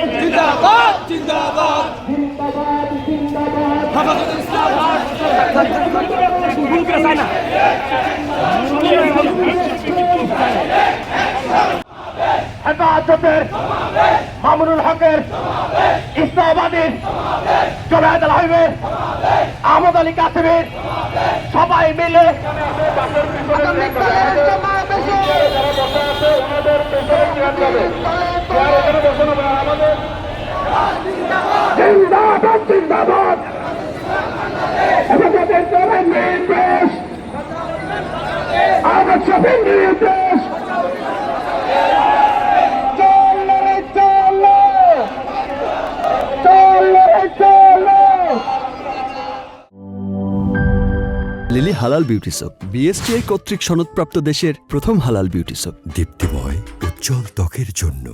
জিন্দাবাদ জিন্দাবাদ হেফাজতের মামুনুল হকের ইসলামাবাদের জোনায়েদ আল হাবিবের আহমদ আলী কাসেমের সবাই মিলে জিন্দাবাদ জিন্দাবাদ হেফাজতের জোনায়েদ নির্দেশ আহমদ শফির নির্দেশ লিলি হালাল বিউটি সোপ বিএসটিআই কর্তৃক সনদপ্রাপ্ত দেশের প্রথম হালাল বিউটি সোপ দীপ্তিময় উজ্জ্বল ত্বকের জন্য।